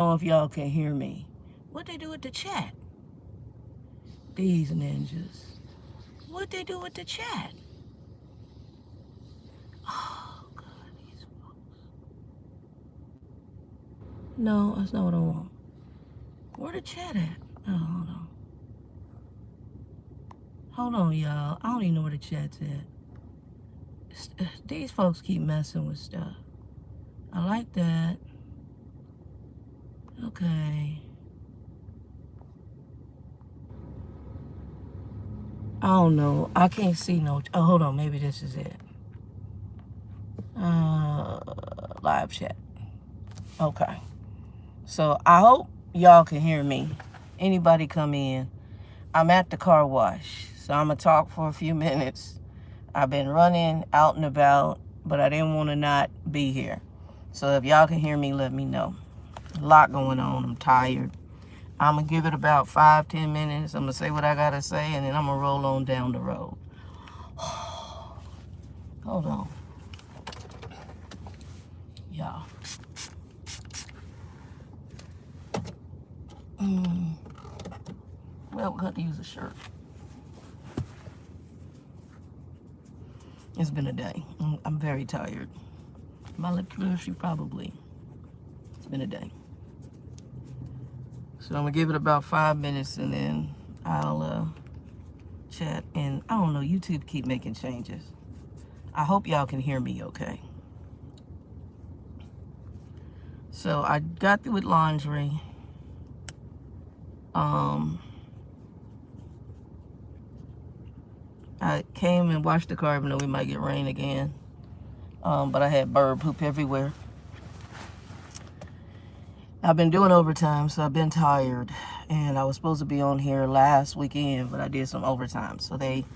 know if y'all can hear me. What they do with the chat? These ninjas. What they do with the chat? Oh, God, these folks. No, that's not what I want. Where the chat at? Oh, hold on. Hold on, y'all. I don't even know where the chat's at. These folks keep messing with stuff. I like that. Okay. I don't know. I can't see no. Oh, hold on. Maybe this is it. Live chat. Okay. So I hope y'all can hear me. Anybody come in? I'm at the car wash. So I'm going to talk for a few minutes. I've been running out and about, but I didn't want to not be here. So if y'all can hear me, let me know. A lot going on. I'm tired. I'm going to give it about 5-10 minutes. I'm going to say what I got to say, and then I'm going to roll on down the road. Hold on. Y'all. Well, we're going to use a shirt. It's been a day. I'm very tired. My lip glossy probably. It's been a day. So I'm going to give it about 5 minutes, and then I'll chat. And I don't know, YouTube keep making changes. I hope y'all can hear me okay. So I got through with laundry. I came and washed the car, even though we might get rain again. But I had bird poop everywhere. I've been doing overtime, so I've been tired. And I was supposed to be on here last weekend, but I did some overtime. So they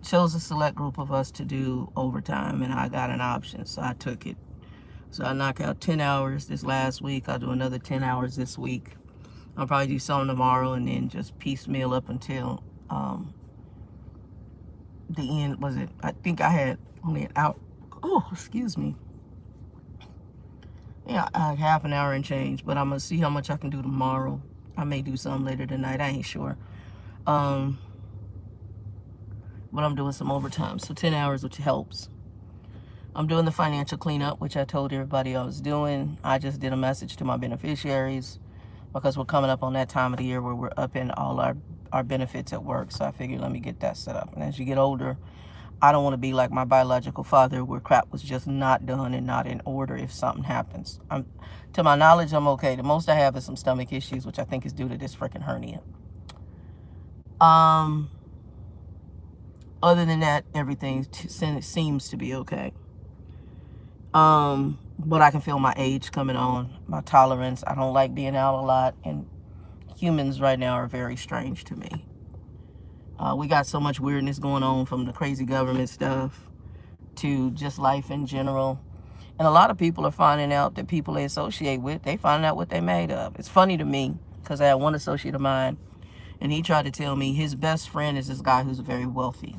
chose a select group of us to do overtime, and I got an option, so I took it. So I knocked out 10 hours this last week. I'll do another 10 hours this week. I'll probably do some tomorrow, and then just piecemeal up until the end. Was it? I think I had only an hour. Oh, excuse me. Yeah, half an hour and change, but I'm going to see how much I can do tomorrow. I may do some later tonight. I ain't sure. But I'm doing some overtime, so 10 hours, which helps. I'm doing the financial cleanup, which I told everybody I was doing. I just did a message to my beneficiaries because we're coming up on that time of the year where we're upping all our benefits at work. So I figured, let me get that set up. And as you get older, I don't want to be like my biological father, where crap was just not done and not in order if something happens. To my knowledge, I'm okay. The most I have is some stomach issues, which I think is due to this freaking hernia. Other than that, everything seems to be okay. But I can feel my age coming on, my tolerance. I don't like being out a lot, and humans right now are very strange to me. We got so much weirdness going on, from the crazy government stuff to just life in general. And a lot of people are finding out that people they associate with, they find out what they made of. It's funny to me because I had one associate of mine, and he tried to tell me his best friend is this guy who's very wealthy.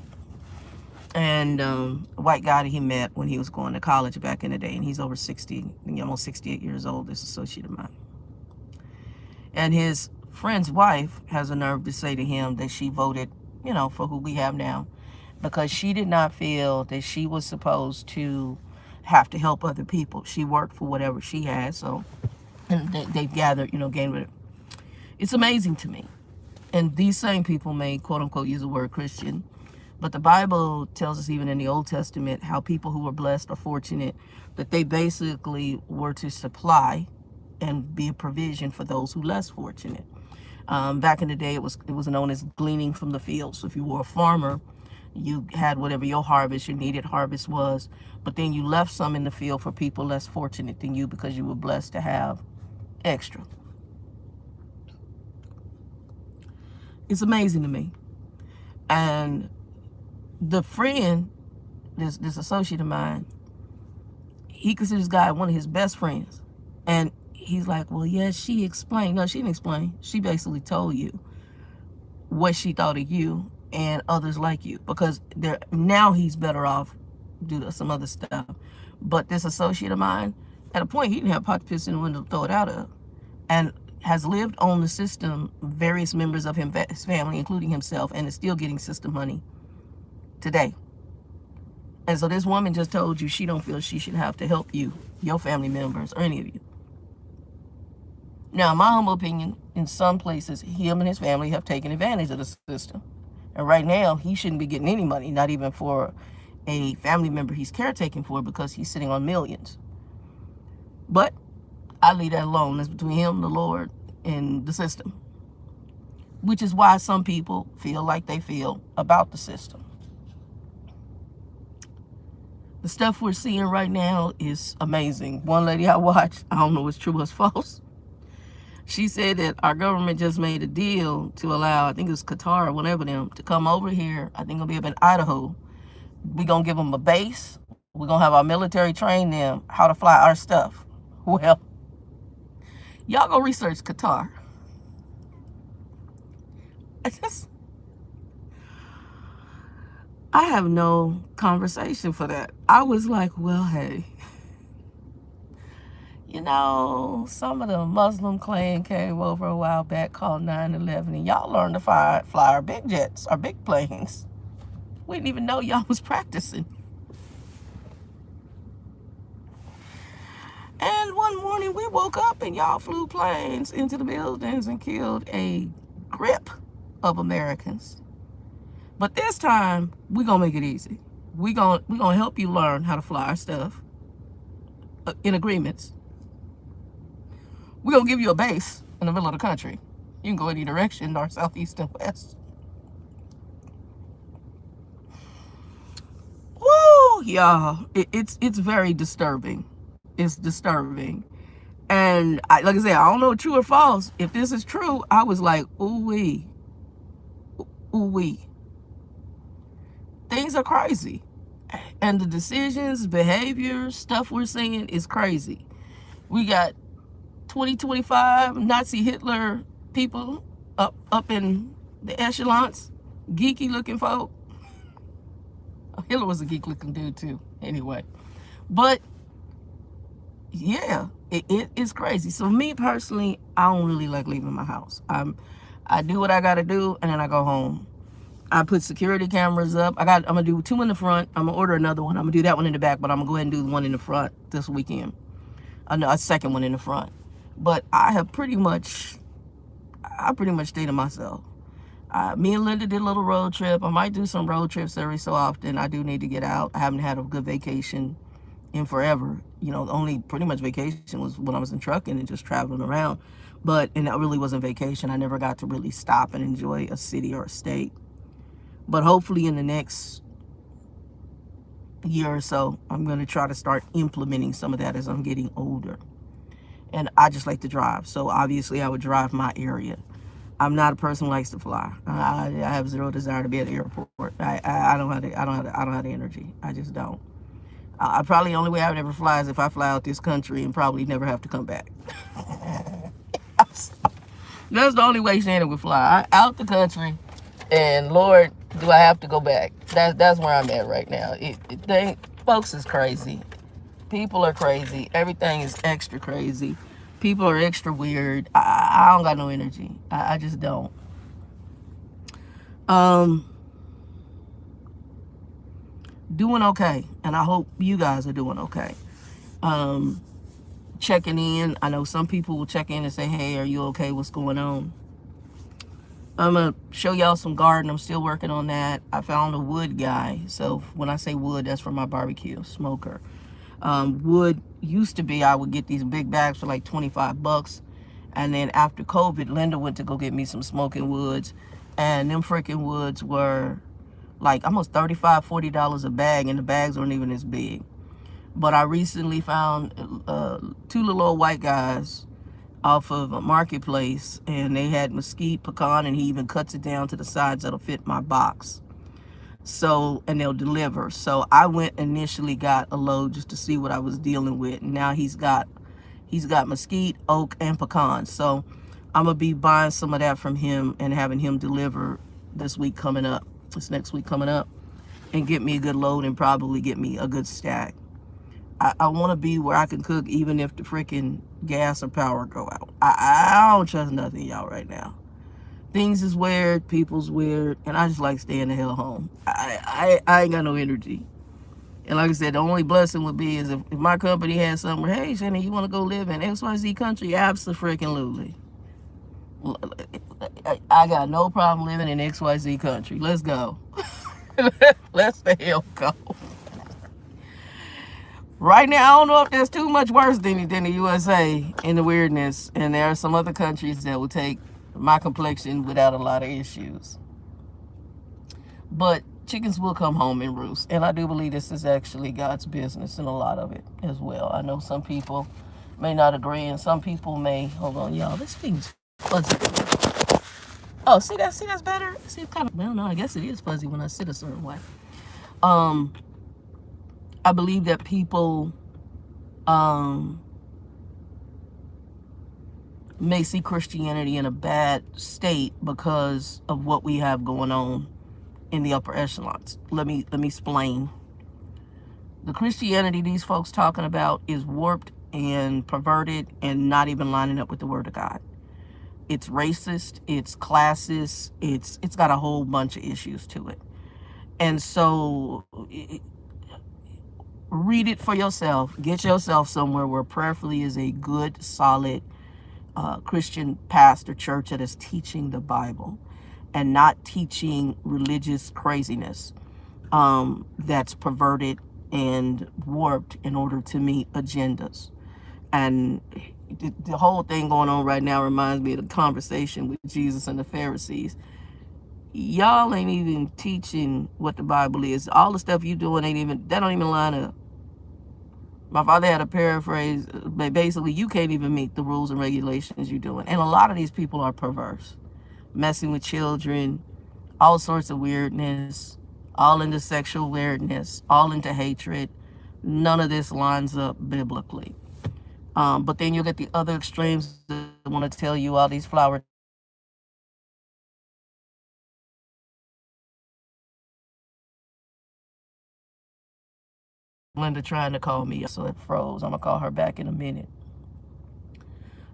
And a white guy that he met when he was going to college back in the day, and he's over 60, almost 68 years old, this associate of mine. And his friend's wife has a nerve to say to him that she voted, for who we have now, because she did not feel that she was supposed to have to help other people. She worked for whatever she had, so, and they've gathered, gained with it. It's amazing to me. And these same people may, quote unquote, use the word Christian, but the Bible tells us, even in the Old Testament, how people who were blessed or fortunate, that they basically were to supply and be a provision for those who less fortunate. Back in the day, it was known as gleaning from the field. So if you were a farmer, you had whatever your needed harvest was, but then you left some in the field for people less fortunate than you because you were blessed to have extra. It's amazing to me. And the friend, this associate of mine, he considers this guy one of his best friends. And he's like, well, yes, she explained. No, she didn't explain. She basically told you what she thought of you and others like you, because now he's better off due to some other stuff. But this associate of mine, at a point, he didn't have pot to piss in the window to throw it out of. and has lived on the system, various members of his family, including himself, and is still getting system money today. And so this woman just told you she don't feel she should have to help you, your family members, or any of you. Now, in my humble opinion, in some places, him and his family have taken advantage of the system. And right now, he shouldn't be getting any money, not even for a family member he's caretaking for, because he's sitting on millions. But I leave that alone. It's between him, the Lord, and the system. Which is why some people feel like they feel about the system. The stuff we're seeing right now is amazing. One lady I watched, I don't know if it's true or it's false. She said that our government just made a deal to allow, I think it was Qatar or whatever them, to come over here. I think it'll be up in Idaho. We're going to give them a base. We're going to have our military train them how to fly our stuff. Well, y'all go research Qatar. I have no conversation for that. I was like, well, hey, you know, some of the Muslim clan came over a while back called 9/11, and y'all learned to fly our big jets, our big planes. We didn't even know y'all was practicing. And one morning we woke up and y'all flew planes into the buildings and killed a grip of Americans. But this time, we're going to make it easy. We're gonna help you learn how to fly our stuff in agreements. We're going to give you a base in the middle of the country. You can go any direction, north, south, east, and west. Woo, y'all. It's very disturbing. It's disturbing. And like I said, I don't know true or false. If this is true, I was like, ooh-wee. Ooh-wee. Things are crazy. And the decisions, behaviors, stuff we're seeing is crazy. We got 2025 Nazi Hitler people up in the echelons, geeky looking folk. Hitler was a geek looking dude too, anyway. But yeah, it is crazy. So me personally, I don't really like leaving my house. I do what I gotta do, and then I go home. I put security cameras up. I'm gonna do 2 in the front. I'm gonna order another one. I'm gonna do that one in the back, but I'm gonna go ahead and do the one in the front this weekend. A second one in the front. But I pretty much stay to myself. Me and Linda did a little road trip. I might do some road trips every so often. I do need to get out. I haven't had a good vacation in forever. You know, the only pretty much vacation was when I was in trucking and just traveling around. And that really wasn't vacation. I never got to really stop and enjoy a city or a state. But hopefully in the next year or so, I'm going to try to start implementing some of that as I'm getting older. And I just like to drive. So obviously I would drive my area. I'm not a person who likes to fly. I have zero desire to be at the airport. I don't have the energy. I just don't. Probably the only way I would ever fly is if I fly out this country and probably never have to come back. That's the only way Shannon would fly. Out the country, and Lord, do I have to go back? That's where I'm at right now. Folks is crazy. People are crazy. Everything is extra crazy. People are extra weird. I don't got no energy. I just don't. Doing okay, and I hope you guys are doing okay. Checking in. I know some people will check in and say, hey, are you okay? What's going on? I'm going to show y'all some garden. I'm still working on that. I found a wood guy. So when I say wood, that's for my barbecue smoker. Wood used to be, I would get these big bags for like $25. And then after COVID, Linda went to go get me some smoking woods. And them freaking woods were like almost $35, $40 a bag. And the bags weren't even as big. But I recently found 2 little old white guys off of a marketplace, and they had mesquite, pecan, and he even cuts it down to the size that'll fit my box. So, and they'll deliver. So I went initially got a load just to see what I was dealing with. And now he's got mesquite, oak, and pecan. So I'm gonna be buying some of that from him and having him deliver this week coming up, this next week coming up, and get me a good load and probably get me a good stack. I want to be where I can cook even if the freaking gas or power go out. I don't trust nothing, y'all, right now. Things is weird, people's weird, and I just like staying the hell home. I ain't got no energy. And like I said, the only blessing would be is if my company had somewhere, hey, Shannon, you want to go live in XYZ country? Absolutely. I got no problem living in XYZ country. Let's go. Let's the hell go. Right now, I don't know if there's too much worse than the USA in the weirdness. And there are some other countries that will take my complexion without a lot of issues. But chickens will come home and roost. And I do believe this is actually God's business in a lot of it as well. I know some people may not agree, and some people may. Hold on, y'all. This thing's fuzzy. Oh, see that's better. See, it's kind of, well, no, I guess it is fuzzy when I sit a certain way. I believe that people may see Christianity in a bad state because of what we have going on in the upper echelons. Let me explain. The Christianity these folks talking about is warped and perverted and not even lining up with the Word of God. It's racist, it's classist, it's got a whole bunch of issues to it. And so read it for yourself. Get yourself somewhere where prayerfully is a good, solid Christian pastor church that is teaching the Bible and not teaching religious craziness that's perverted and warped in order to meet agendas. And the whole thing going on right now reminds me of the conversation with Jesus and the Pharisees. Y'all ain't even teaching what the Bible is. All the stuff you doing that don't even line up. My father had a paraphrase, but basically you can't even meet the rules and regulations you're doing. And a lot of these people are perverse, messing with children, all sorts of weirdness, all into sexual weirdness, all into hatred. None of this lines up biblically. But then you get the other extremes that want to tell you all these flower Linda trying to call me, so it froze. I'm gonna call her back in a minute.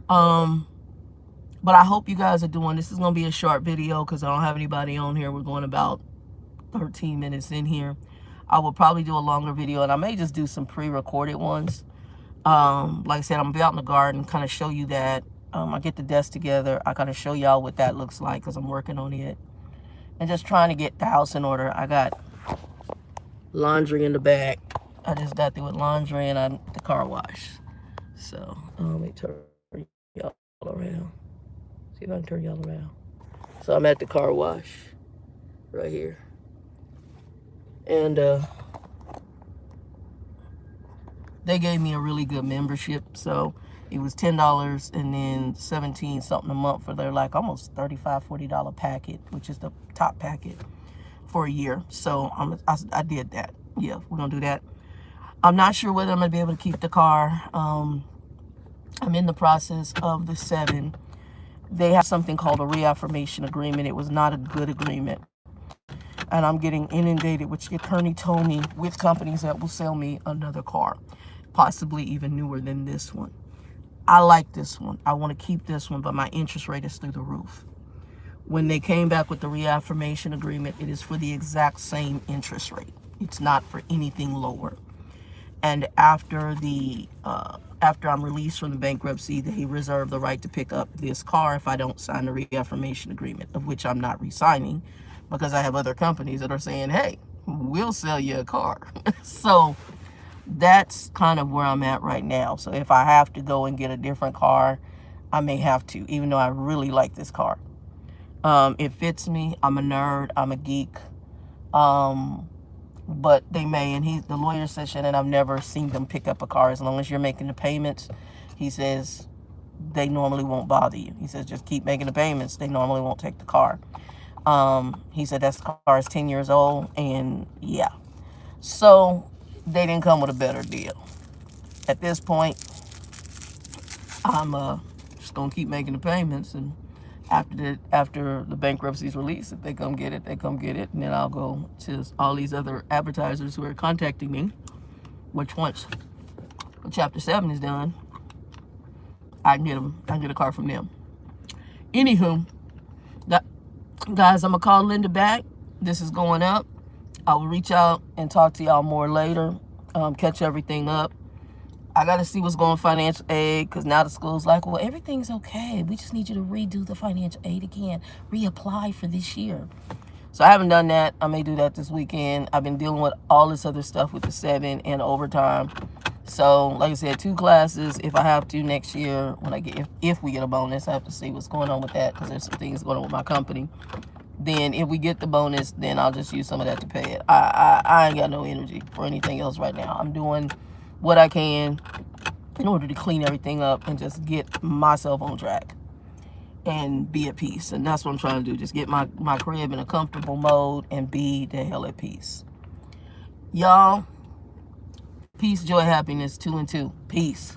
But I hope you guys are doing. This is gonna be a short video because I don't have anybody on here. We're going about 13 minutes in here. I will probably do a longer video, and I may just do some pre-recorded ones. Like I said, I'm gonna be out in the garden, kind of show you that. I get the desk together. I kind of show y'all what that looks like because I'm working on it and just trying to get the house in order. I got laundry in the back. I just got through with laundry and the car wash. So let me turn y'all around. See if I can turn y'all around. So I'm at the car wash right here. And they gave me a really good membership. So it was $10 and then 17 something a month for their like almost $35, $40 packet, which is the top packet for a year. So I did that. Yeah, we're gonna do that. I'm not sure whether I'm gonna be able to keep the car. I'm in the process of the 7. They have something called a reaffirmation agreement. It was not a good agreement. And I'm getting inundated, which the attorney told me, with companies that will sell me another car, possibly even newer than this one. I like this one. I want to keep this one, but my interest rate is through the roof. When they came back with the reaffirmation agreement, it is for the exact same interest rate. It's not for anything lower. And after I'm released from the bankruptcy, they reserve the right to pick up this car if I don't sign the reaffirmation agreement, of which I'm not re-signing because I have other companies that are saying, hey, we'll sell you a car. So that's kind of where I'm at right now. So if I have to go and get a different car, I may have to, even though I really like this car. It fits me. I'm a nerd. I'm a geek. But they may, and the lawyer says, Shannon, I've never seen them pick up a car as long as you're making the payments. He says they normally won't bother you. He says just keep making the payments. They normally won't take the car. He said that car is 10 years old, and yeah. So they didn't come with a better deal. At this point, I'm just gonna keep making the payments, and after the bankruptcy is released, if they come get it, they come get it, and then I'll go to all these other advertisers who are contacting me, which once Chapter 7 is done, I can get a car from them. Anywho, guys, I'm gonna call Linda back. This is going up. I will reach out and talk to y'all more later. Catch everything up. I got to see what's going on financial aid, because now the school's like, well, everything's okay. We just need you to redo the financial aid again. Reapply for this year. So I haven't done that. I may do that this weekend. I've been dealing with all this other stuff with the 7 and overtime. So, like I said, 2 classes if I have to next year when I get, if we get a bonus. I have to see what's going on with that, because there's some things going on with my company. Then if we get the bonus, then I'll just use some of that to pay it. I ain't got no energy for anything else right now. I'm doing what I can in order to clean everything up and just get myself on track and be at peace. And that's what I'm trying to do. Just get my crib in a comfortable mode and be the hell at peace. Y'all, peace, joy, happiness, 2 and 2. Peace.